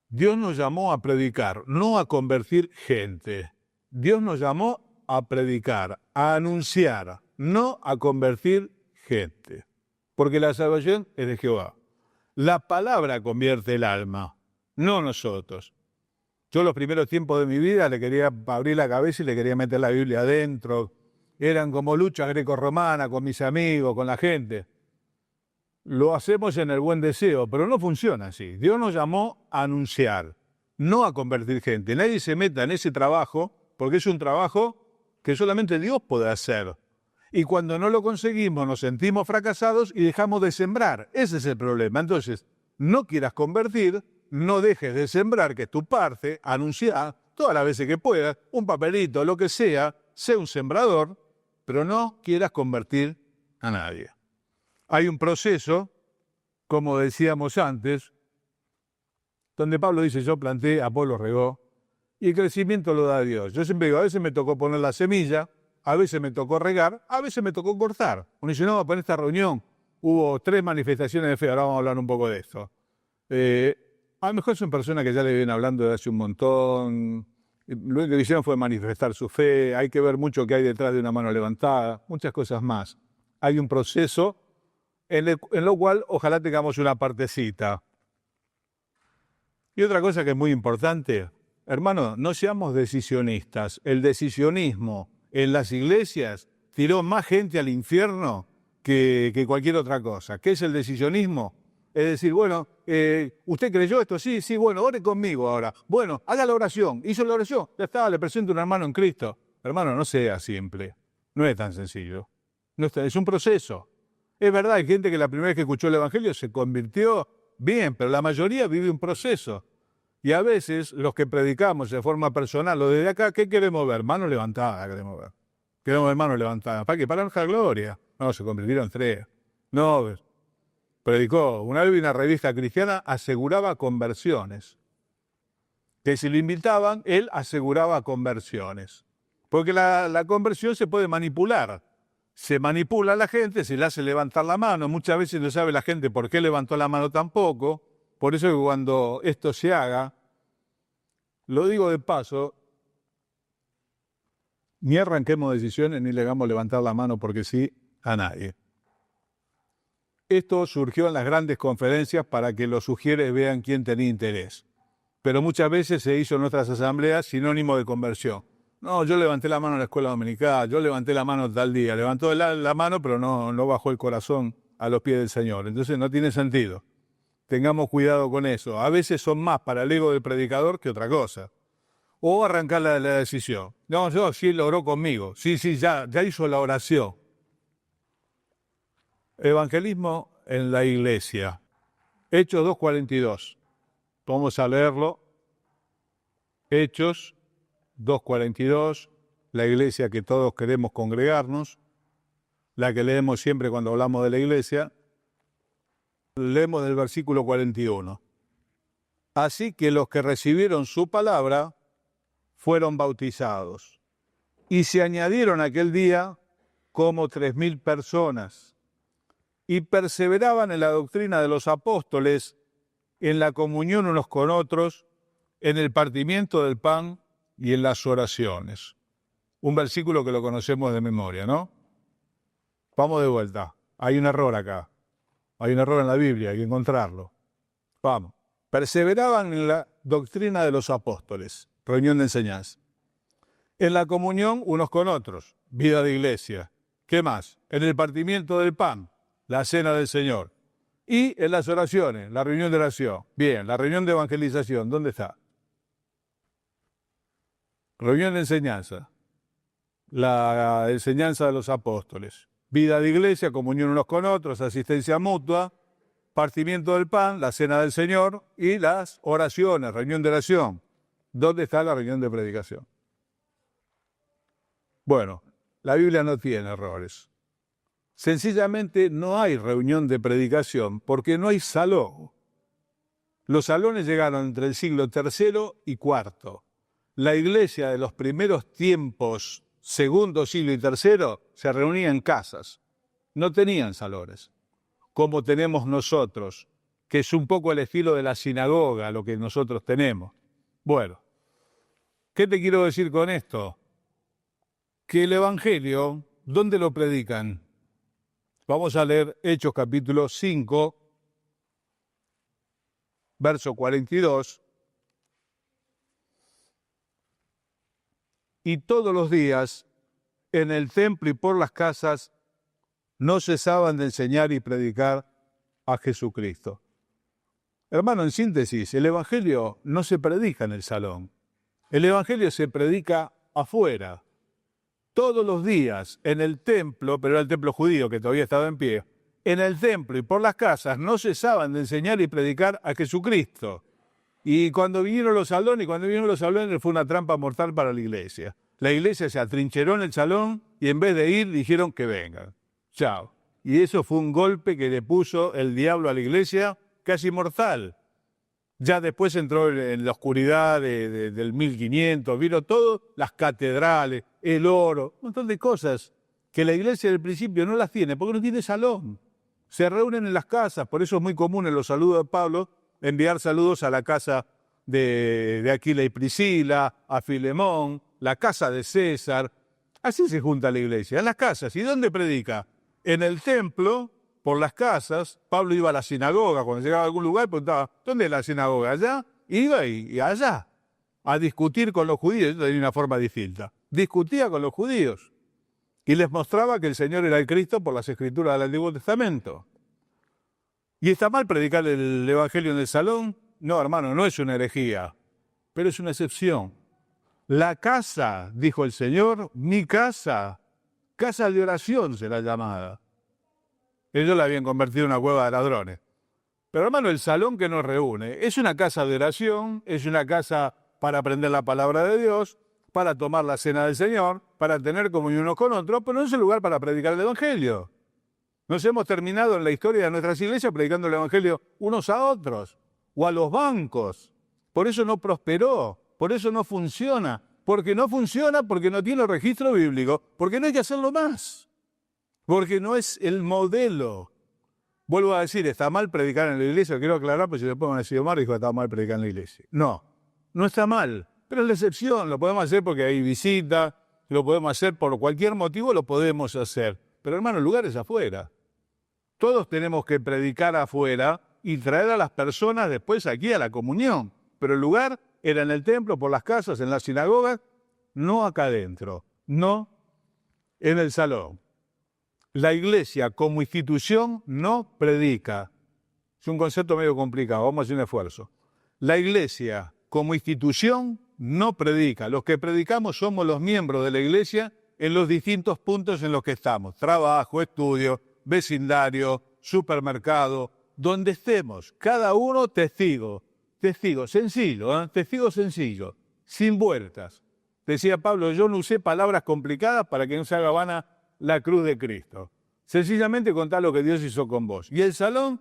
Dios nos llamó a predicar, no a convertir gente. Dios nos llamó a predicar, a anunciar, no a convertir gente. Porque la salvación es de Jehová. La palabra convierte el alma, no nosotros. Yo los primeros tiempos de mi vida le quería abrir la cabeza y le quería meter la Biblia adentro. Eran como luchas grecorromanas con mis amigos, con la gente. Lo hacemos en el buen deseo, pero no funciona así. Dios nos llamó a anunciar, no a convertir gente. Nadie se meta en ese trabajo, porque es un trabajo que solamente Dios puede hacer. Y cuando no lo conseguimos, nos sentimos fracasados y dejamos de sembrar. Ese es el problema. Entonces, no quieras convertir, no dejes de sembrar, que es tu parte, anunciar todas las veces que puedas, un papelito, lo que sea, sé un sembrador, pero no quieras convertir a nadie. Hay un proceso, como decíamos antes, donde Pablo dice, yo planté, Apolo regó, y el crecimiento lo da Dios. Yo siempre digo, a veces me tocó poner la semilla, a veces me tocó regar, a veces me tocó cortar. Uno dice, no, para esta reunión hubo 3 manifestaciones de fe, ahora vamos a hablar un poco de esto. a lo mejor son personas que ya le vienen hablando de hace un montón. Lo único que hicieron fue manifestar su fe. Hay que ver mucho que hay detrás de una mano levantada, muchas cosas más. Hay un proceso en lo cual ojalá tengamos una partecita. Y otra cosa que es muy importante, hermano, no seamos decisionistas. El decisionismo en las iglesias tiró más gente al infierno que cualquier otra cosa. ¿Qué es el decisionismo? Es decir, bueno, ¿usted creyó esto? Sí, sí, bueno, ore conmigo ahora. Bueno, haga la oración. Hizo la oración, ya está, le presento un hermano en Cristo. Hermano, no sea simple. No es tan sencillo. No es un proceso. Es verdad, hay gente que la primera vez que escuchó el Evangelio se convirtió bien, pero la mayoría vive un proceso. Y a veces los que predicamos de forma personal, lo desde acá, ¿qué queremos ver? Mano levantada queremos ver. Queremos ver manos levantadas. ¿Para qué? Para nuestra gloria. No, se convirtieron tres. No, predicó. Una vez una revista cristiana aseguraba conversiones. Que si lo invitaban, él aseguraba conversiones. Porque la conversión se puede manipular. Se manipula a la gente, se le hace levantar la mano. Muchas veces no sabe la gente por qué levantó la mano tampoco. Por eso que cuando esto se haga, lo digo de paso, ni arranquemos decisiones ni le hagamos levantar la mano porque sí a nadie. Esto surgió en las grandes conferencias para que los sugieres vean quién tenía interés. Pero muchas veces se hizo en nuestras asambleas sinónimo de conversión. No, yo levanté la mano en la escuela dominical, yo levanté la mano tal día. Levantó la mano, pero no bajó el corazón a los pies del Señor. Entonces no tiene sentido. Tengamos cuidado con eso. A veces son más para el ego del predicador que otra cosa. O arrancar la decisión. No, sí, él oró conmigo. Sí, ya hizo la oración. Evangelismo en la iglesia. Hechos 2:42. Vamos a leerlo. Hechos 2:42. La iglesia que todos queremos congregarnos. La que leemos siempre cuando hablamos de la iglesia. Leemos del versículo 41. Así que los que recibieron su palabra fueron bautizados. Y se añadieron aquel día como 3,000 personas. Y perseveraban en la doctrina de los apóstoles, en la comunión unos con otros, en el partimiento del pan y en las oraciones. Un versículo que lo conocemos de memoria, ¿no? Vamos de vuelta. Hay un error acá. Hay un error en la Biblia, hay que encontrarlo. Vamos. Perseveraban en la doctrina de los apóstoles, reunión de enseñanza. En la comunión unos con otros, vida de iglesia. ¿Qué más? En el partimiento del pan, la cena del Señor. Y en las oraciones, la reunión de oración. Bien, la reunión de evangelización, ¿dónde está? Reunión de enseñanza, la enseñanza de los apóstoles. Vida de iglesia, comunión unos con otros, asistencia mutua, partimiento del pan, la cena del Señor y las oraciones, reunión de oración. ¿Dónde está la reunión de predicación? Bueno, la Biblia no tiene errores. Sencillamente no hay reunión de predicación porque no hay salón. Los salones llegaron entre el siglo III y IV. La iglesia de los primeros tiempos, segundo siglo y tercero, se reunía en casas. No tenían salones, como tenemos nosotros, que es un poco el estilo de la sinagoga, lo que nosotros tenemos. Bueno, ¿qué te quiero decir con esto? Que el Evangelio, ¿dónde lo predican? Vamos a leer Hechos capítulo 5, verso 42. Y todos los días, en el templo y por las casas, no cesaban de enseñar y predicar a Jesucristo. Hermano, en síntesis, el Evangelio no se predica en el salón. El Evangelio se predica afuera. Todos los días, en el templo, pero era el templo judío que todavía estaba en pie, en el templo y por las casas no cesaban de enseñar y predicar a Jesucristo. Y cuando vinieron los salones, fue una trampa mortal para la iglesia. La iglesia se atrincheró en el salón y en vez de ir dijeron que vengan. Chao. Y eso fue un golpe que le puso el diablo a la iglesia casi mortal. Ya después entró en la oscuridad del 1500, vino todo, las catedrales, el oro, un montón de cosas que la iglesia del principio no las tiene, porque no tiene salón. Se reúnen en las casas, por eso es muy común en los saludos de Pablo, enviar saludos a la casa de Aquila y Priscila, a Filemón, la casa de César. Así se junta la iglesia, en las casas. ¿Y dónde predica? En el templo, por las casas. Pablo iba a la sinagoga, cuando llegaba a algún lugar preguntaba, ¿dónde es la sinagoga? Allá. Iba y allá, a discutir con los judíos. Tenía una forma distinta. Discutía con los judíos y les mostraba que el Señor era el Cristo por las escrituras del Antiguo Testamento. ¿Y está mal predicar el Evangelio en el salón? No, hermano, no es una herejía, pero es una excepción. La casa, dijo el Señor, mi casa, casa de oración será llamada. Ellos la habían convertido en una cueva de ladrones. Pero hermano, el salón que nos reúne es una casa de oración, es una casa para aprender la palabra de Dios, para tomar la cena del Señor, para tener comunión unos con otros, pero no es el lugar para predicar el Evangelio. Nos hemos terminado en la historia de nuestras iglesias predicando el Evangelio unos a otros o a los bancos. Por eso no prosperó, por eso no funciona. Porque no funciona, porque no tiene registro bíblico, porque no hay que hacerlo más. Porque no es el modelo. Vuelvo a decir, está mal predicar en la iglesia, quiero aclarar, porque si después van a decir, Omar dijo que está mal predicar en la iglesia. No, no está mal, pero es la excepción, lo podemos hacer porque hay visita, lo podemos hacer por cualquier motivo, lo podemos hacer. Pero hermano, el lugar es afuera. Todos tenemos que predicar afuera y traer a las personas después aquí a la comunión. Pero el lugar era en el templo, por las casas, en las sinagogas, no acá adentro, no en el salón. La iglesia como institución no predica. Es un concepto medio complicado, vamos a hacer un esfuerzo. La iglesia como institución no predica. Los que predicamos somos los miembros de la iglesia en los distintos puntos en los que estamos. Trabajo, estudio, vecindario, supermercado, donde estemos. Cada uno testigo. Testigo sencillo, testigo sencillo, sin vueltas. Decía Pablo, yo no usé palabras complicadas para que no se haga vana la cruz de Cristo. Sencillamente contar lo que Dios hizo con vos. Y el salón,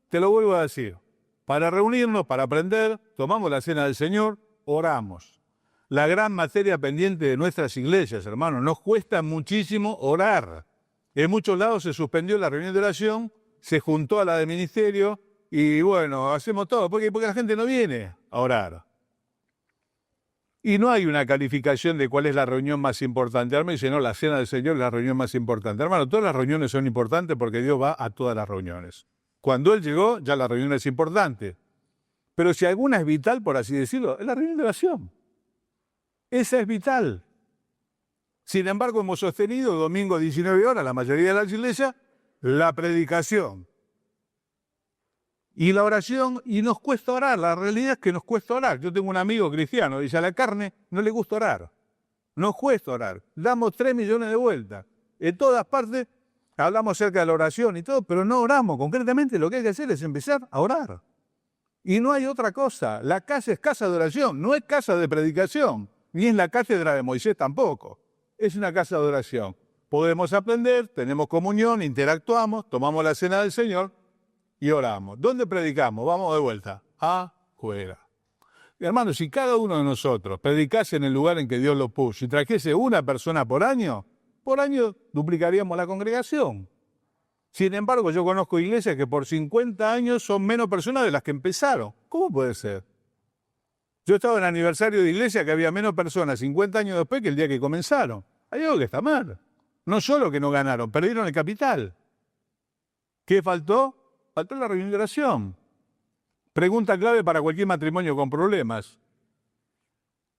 te lo vuelvo a decir, para reunirnos, para aprender, tomamos la cena del Señor, oramos. La gran materia pendiente de nuestras iglesias, hermanos, nos cuesta muchísimo orar. En muchos lados se suspendió la reunión de oración, se juntó a la de ministerio, y bueno, hacemos todo, porque la gente no viene a orar. Y no hay una calificación de cuál es la reunión más importante. Hermano dice, no, la cena del Señor es la reunión más importante. Hermano, todas las reuniones son importantes porque Dios va a todas las reuniones. Cuando Él llegó, ya la reunión es importante. Pero si alguna es vital, por así decirlo, es la reunión de oración. Esa es vital. Sin embargo, hemos sostenido domingo 19 horas, la mayoría de las iglesias, la predicación. Y la oración, y nos cuesta orar, la realidad es que nos cuesta orar. Yo tengo un amigo cristiano, dice, a la carne no le gusta orar, nos cuesta orar. Damos 3 millones de vueltas. En todas partes hablamos acerca de la oración y todo, pero no oramos. Concretamente lo que hay que hacer es empezar a orar. Y no hay otra cosa. La casa es casa de oración, no es casa de predicación, ni es la cátedra de Moisés tampoco. Es una casa de oración. Podemos aprender, tenemos comunión, interactuamos, tomamos la cena del Señor, y oramos. ¿Dónde predicamos? Vamos de vuelta. Afuera. Hermanos, si cada uno de nosotros predicase en el lugar en que Dios lo puso y trajese una persona por año duplicaríamos la congregación. Sin embargo, yo conozco iglesias que por 50 años son menos personas de las que empezaron. ¿Cómo puede ser? Yo estaba en el aniversario de iglesia que había menos personas 50 años después que el día que comenzaron. Hay algo que está mal. No solo que no ganaron, perdieron el capital. ¿Qué faltó? Faltó la reunión de oración. Pregunta clave para cualquier matrimonio con problemas.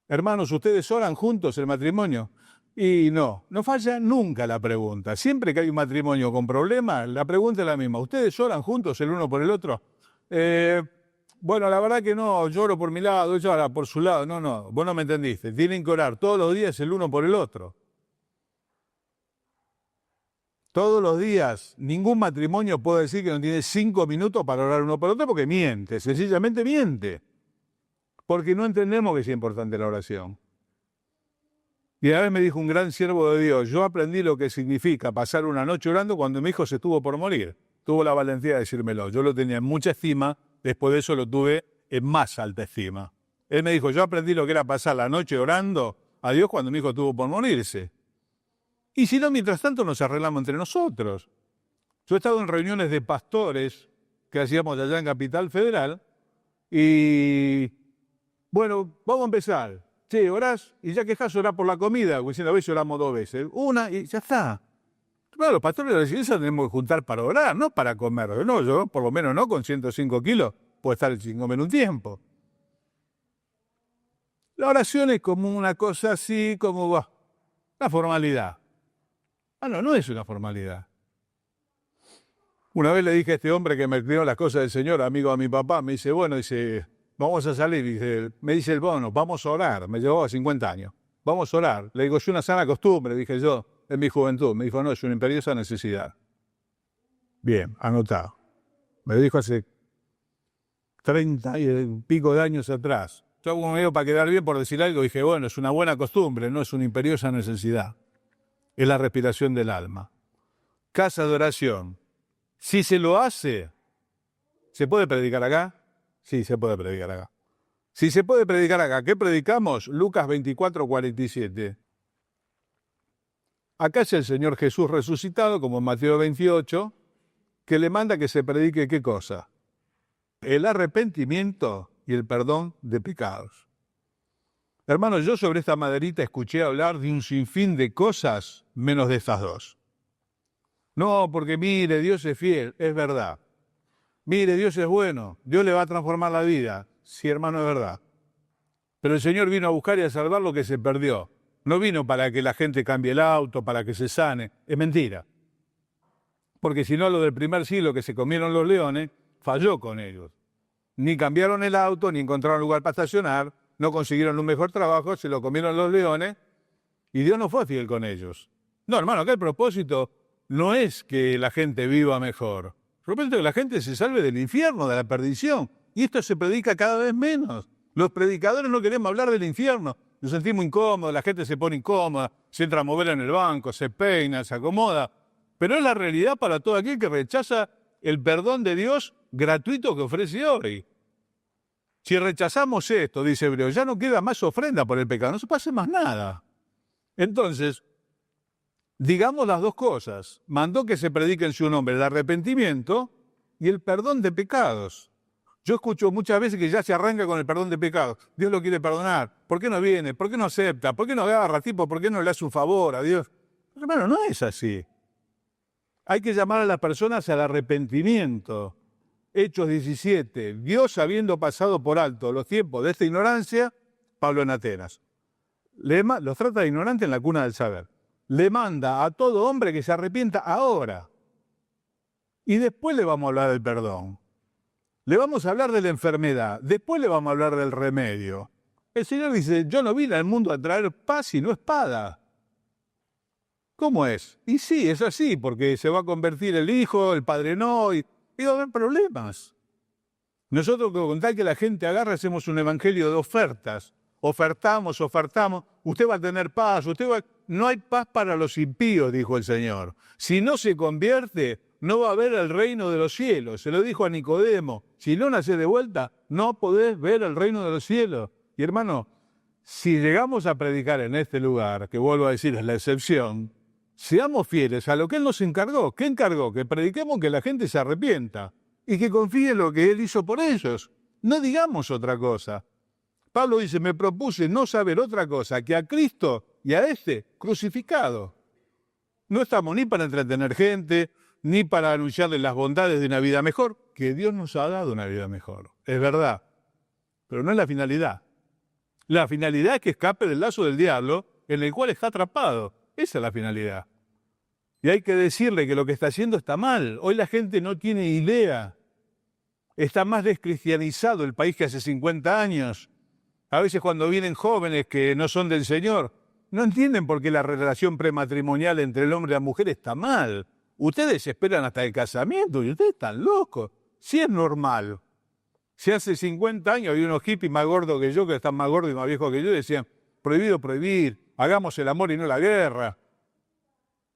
Hermanos, ¿ustedes oran juntos el matrimonio? Y no falla nunca la pregunta. Siempre que hay un matrimonio con problemas, la pregunta es la misma. ¿Ustedes oran juntos el uno por el otro? Bueno, la verdad que no, yo oro por mi lado, ella ora por su lado. No, vos no me entendiste. Tienen que orar todos los días el uno por el otro. Todos los días, ningún matrimonio puede decir que no tiene 5 minutos para orar uno por otro porque miente, sencillamente miente. Porque no entendemos que es importante la oración. Y una vez me dijo un gran siervo de Dios, yo aprendí lo que significa pasar una noche orando cuando mi hijo se estuvo por morir. Tuvo la valentía de decírmelo. Yo lo tenía en mucha estima, después de eso lo tuve en más alta estima. Él me dijo, yo aprendí lo que era pasar la noche orando a Dios cuando mi hijo estuvo por morirse. Y si no, mientras tanto nos arreglamos entre nosotros. Yo he estado en reuniones de pastores que hacíamos allá en Capital Federal Y bueno, vamos a empezar. Che, orás y ya quejás, orás por la comida, porque diciendo a veces oramos 2 veces. Una y ya está. Claro, los pastores de la iglesia tenemos que juntar para orar, no para comer. No, yo por lo menos no, con 105 kilos, puedo estar sin comer un tiempo. La oración es como una cosa así, como una formalidad. No, no es una formalidad. Una vez le dije a este hombre que me crió las cosas del Señor, amigo de mi papá, me dice, bueno, dice, vamos a salir, me dice el bono, vamos a orar. Me llevaba 50 años. Vamos a orar. Le digo, es una sana costumbre, dije yo, en mi juventud. Me dijo, no, es una imperiosa necesidad. Bien, anotado. Me lo dijo hace 30 y pico de años atrás. Yo hago un medio para quedar bien por decir algo, dije, bueno, es una buena costumbre, no es una imperiosa necesidad. Es la respiración del alma. Casa de oración. Si se lo hace, ¿se puede predicar acá? Sí, se puede predicar acá. Si se puede predicar acá, ¿qué predicamos? Lucas 24:47. Acá es el Señor Jesús resucitado, como en Mateo 28, que le manda que se predique ¿qué cosa? El arrepentimiento y el perdón de pecados. Hermanos, yo sobre esta maderita escuché hablar de un sinfín de cosas menos de estas dos. No, porque mire, Dios es fiel, es verdad. Mire, Dios es bueno, Dios le va a transformar la vida. Sí, hermano, es verdad. Pero el Señor vino a buscar y a salvar lo que se perdió. No vino para que la gente cambie el auto, para que se sane. Es mentira. Porque si no, lo del primer siglo que se comieron los leones, falló con ellos. Ni cambiaron el auto, ni encontraron lugar para estacionar, no consiguieron un mejor trabajo, se lo comieron los leones, y Dios no fue fiel con ellos. No, hermano, acá el propósito no es que la gente viva mejor. El propósito es que la gente se salve del infierno, de la perdición. Y esto se predica cada vez menos. Los predicadores no queremos hablar del infierno. Nos sentimos incómodos, la gente se pone incómoda, se entra a mover en el banco, se peina, se acomoda. Pero es la realidad para todo aquel que rechaza el perdón de Dios gratuito que ofrece hoy. Si rechazamos esto, dice Hebreo, ya no queda más ofrenda por el pecado, no se pase más nada. Entonces, digamos las dos cosas. Mandó que se predique en su nombre el arrepentimiento y el perdón de pecados. Yo escucho muchas veces que ya se arranca con el perdón de pecados. Dios lo quiere perdonar. ¿Por qué no viene? ¿Por qué no acepta? ¿Por qué no agarra tipo? ¿Por qué no le hace un favor a Dios? Pero, hermano, no es así. Hay que llamar a las personas al arrepentimiento. Hechos 17. Dios, habiendo pasado por alto los tiempos de esta ignorancia, Pablo en Atenas, los trata de ignorantes en la cuna del saber. Le manda a todo hombre que se arrepienta ahora. Y después le vamos a hablar del perdón. Le vamos a hablar de la enfermedad. Después le vamos a hablar del remedio. El Señor dice, yo no vine al mundo a traer paz y no espada. ¿Cómo es? Y sí, es así, porque se va a convertir el hijo, el padre no, y va a haber problemas. Nosotros con tal que la gente agarre, hacemos un evangelio de ofertas. Ofertamos, usted va a tener paz, No hay paz para los impíos, dijo el Señor. Si no se convierte, no va a haber el reino de los cielos. Se lo dijo a Nicodemo. Si no nacés de vuelta, no podés ver el reino de los cielos. Y hermano, si llegamos a predicar en este lugar, que vuelvo a decir es la excepción, seamos fieles a lo que Él nos encargó. ¿Qué encargó? Que prediquemos que la gente se arrepienta y que confíe en lo que Él hizo por ellos. No digamos otra cosa. Pablo dice, me propuse no saber otra cosa que a Cristo y a este crucificado. No estamos ni para entretener gente, ni para anunciarles las bondades de una vida mejor, que Dios nos ha dado una vida mejor. Es verdad, pero no es la finalidad. La finalidad es que escape del lazo del diablo en el cual está atrapado. Esa es la finalidad. Y hay que decirle que lo que está haciendo está mal. Hoy la gente no tiene idea. Está más descristianizado el país que hace 50 años. A veces cuando vienen jóvenes que no son del Señor, no entienden por qué la relación prematrimonial entre el hombre y la mujer está mal. Ustedes esperan hasta el casamiento y ustedes están locos. Sí es normal. Si hace 50 años había unos hippies más gordos que yo, que están más gordos y más viejos que yo, y decían, prohibido prohibir, hagamos el amor y no la guerra.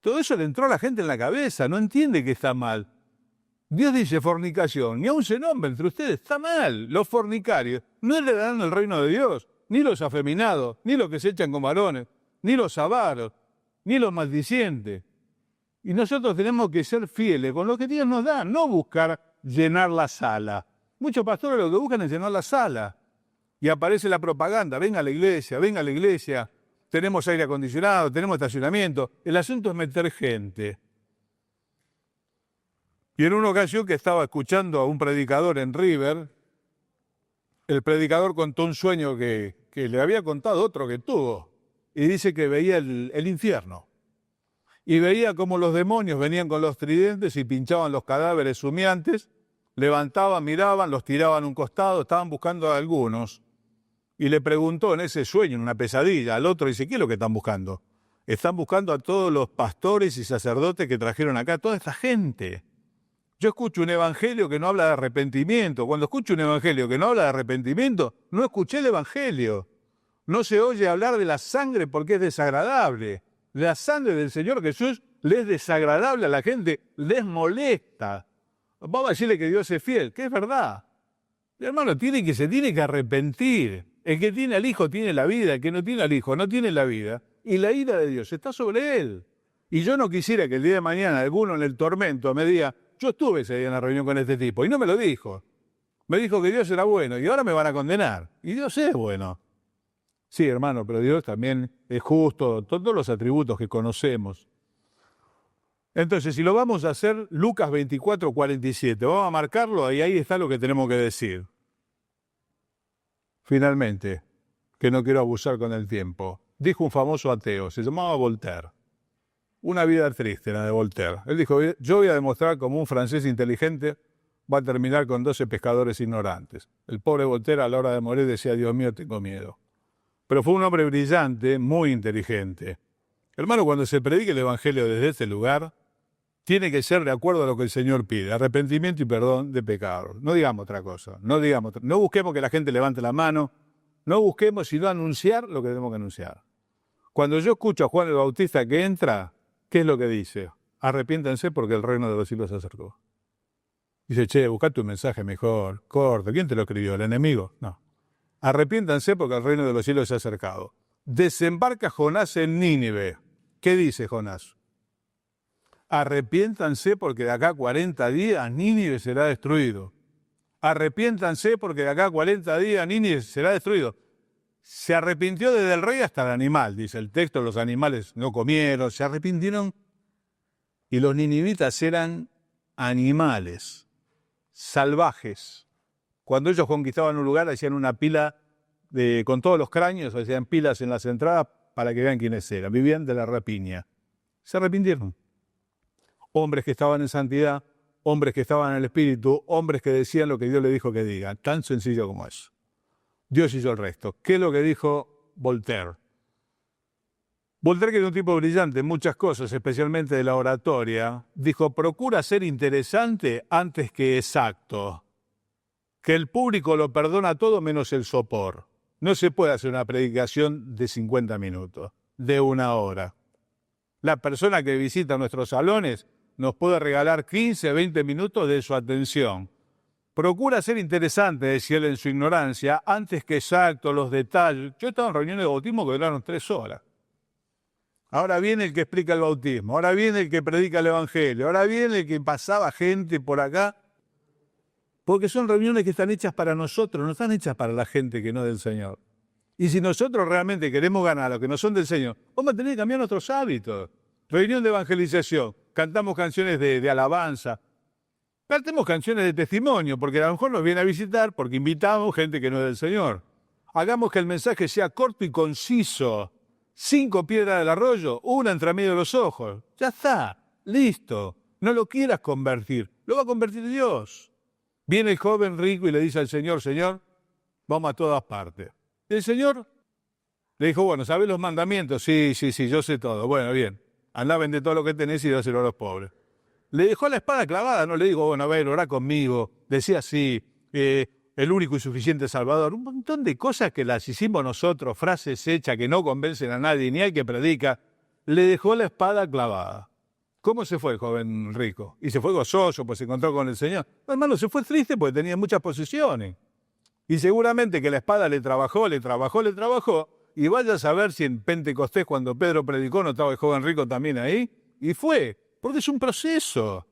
Todo eso le entró a la gente en la cabeza, no entiende que está mal. Dios dice fornicación, ni aun se nombra entre ustedes, está mal. Los fornicarios no heredarán el reino de Dios, ni los afeminados, ni los que se echan con varones, ni los avaros, ni los maldicientes. Y nosotros tenemos que ser fieles con lo que Dios nos da, no buscar llenar la sala. Muchos pastores lo que buscan es llenar la sala. Y aparece la propaganda, venga a la iglesia, tenemos aire acondicionado, tenemos estacionamiento. El asunto es meter gente. Y en una ocasión que estaba escuchando a un predicador en River, el predicador contó un sueño que le había contado otro que tuvo. Y dice que veía el infierno. Y veía cómo los demonios venían con los tridentes y pinchaban los cadáveres humeantes, levantaban, miraban, los tiraban a un costado, estaban buscando a algunos. Y le preguntó en ese sueño, en una pesadilla, al otro, dice, ¿qué es lo que están buscando? Están buscando a todos los pastores y sacerdotes que trajeron acá, toda esta gente. Yo escucho un evangelio que no habla de arrepentimiento. Cuando escucho un evangelio que no habla de arrepentimiento, no escuché el evangelio. No se oye hablar de la sangre porque es desagradable. La sangre del Señor Jesús le es desagradable a la gente, les molesta. Vamos a decirle que Dios es fiel, que es verdad. Mi hermano, se tiene que arrepentir. El que tiene al Hijo tiene la vida, el que no tiene al Hijo no tiene la vida. Y la ira de Dios está sobre él. Y yo no quisiera que el día de mañana alguno en el tormento me diga, yo estuve ese día en la reunión con este tipo, y no me lo dijo. Me dijo que Dios era bueno, y ahora me van a condenar. Y Dios es bueno. Sí, hermano, pero Dios también es justo, todos los atributos que conocemos. Entonces, si lo vamos a hacer, Lucas 24, 47, vamos a marcarlo y ahí está lo que tenemos que decir. Finalmente, que no quiero abusar con el tiempo, dijo un famoso ateo, se llamaba Voltaire. Una vida triste la de Voltaire. Él dijo, yo voy a demostrar cómo un francés inteligente va a terminar con 12 pescadores ignorantes. El pobre Voltaire a la hora de morir decía, Dios mío, tengo miedo. Pero fue un hombre brillante, muy inteligente. Hermano, cuando se predique el Evangelio desde este lugar, tiene que ser de acuerdo a lo que el Señor pide, arrepentimiento y perdón de pecados. No digamos otra cosa, no busquemos que la gente levante la mano, no busquemos sino anunciar lo que tenemos que anunciar. Cuando yo escucho a Juan el Bautista que entra, ¿qué es lo que dice? Arrepiéntanse porque el reino de los cielos se acercó. Dice, che, buscate un mensaje mejor, corto. ¿Quién te lo escribió? ¿El enemigo? No. Arrepiéntanse porque el reino de los cielos se ha acercado. Desembarca Jonás en Nínive. ¿Qué dice Jonás? Arrepiéntanse porque de acá a 40 días Nínive será destruido. Arrepiéntanse porque de acá a 40 días Nínive será destruido. Se arrepintió desde el rey hasta el animal, dice el texto, los animales no comieron, se arrepintieron. Y los ninivitas eran animales, salvajes. Cuando ellos conquistaban un lugar, hacían una pila con todos los cráneos, hacían pilas en las entradas para que vean quiénes eran. Vivían de la rapiña. Se arrepintieron. Hombres que estaban en santidad, hombres que estaban en el Espíritu, hombres que decían lo que Dios les dijo que digan. Tan sencillo como eso. Dios hizo el resto. ¿Qué es lo que dijo Voltaire? Voltaire, que era un tipo brillante en muchas cosas, especialmente de la oratoria, dijo, procura ser interesante antes que exacto. Que el público lo perdona todo menos el sopor. No se puede hacer una predicación de 50 minutos, de 1 hora. La persona que visita nuestros salones nos puede regalar 15, 20 minutos de su atención. Procura ser interesante, decía él en su ignorancia, antes que exacto, los detalles. Yo he estado en reuniones de bautismo que duraron 3 horas. Ahora viene el que explica el bautismo, ahora viene el que predica el evangelio, ahora viene el que pasaba gente por acá. Porque son reuniones que están hechas para nosotros, no están hechas para la gente que no es del Señor. Y si nosotros realmente queremos ganar a los que no son del Señor, vamos a tener que cambiar nuestros hábitos. Reunión de evangelización, cantamos canciones de alabanza, cantemos canciones de testimonio, porque a lo mejor nos viene a visitar porque invitamos gente que no es del Señor. Hagamos que el mensaje sea corto y conciso. 5 piedras del arroyo, 1 entre medio de los ojos. Ya está, listo. No lo quieras convertir, lo va a convertir Dios. Viene el joven rico y le dice al Señor, Señor, vamos a todas partes. Y el Señor le dijo, bueno, ¿sabes los mandamientos? Sí, yo sé todo. Bueno, bien. Andá, vende todo lo que tenés y dáselo a los pobres. Le dejó la espada clavada, no le dijo, bueno, a ver, orá conmigo. Decía así, el único y suficiente Salvador. Un montón de cosas que las hicimos nosotros, frases hechas que no convencen a nadie, ni hay que predica. Le dejó la espada clavada. ¿Cómo se fue el joven rico? Y se fue gozoso, pues se encontró con el Señor. No, hermano, se fue triste porque tenía muchas posesiones. Y seguramente que la espada le trabajó, y vaya a saber si en Pentecostés, cuando Pedro predicó, no estaba el joven rico también ahí. Y fue, porque es un proceso.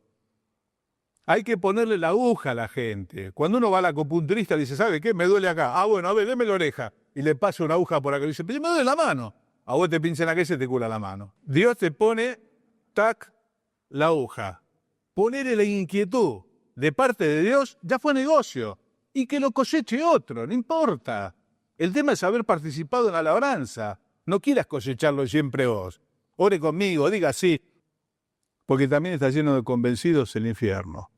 Hay que ponerle la aguja a la gente. Cuando uno va al acupunturista dice, ¿sabe qué? Me duele acá. Ah, bueno, a ver, déme la oreja. Y le pasa una aguja por acá. Y dice, pero me duele la mano. A vos te pinchan acá y se te cura la mano. Dios te pone, tac, la aguja. Ponerle la inquietud de parte de Dios ya fue negocio. Y que lo coseche otro, no importa. El tema es haber participado en la labranza. No quieras cosecharlo siempre vos. Ore conmigo, diga sí, porque también está lleno de convencidos el infierno.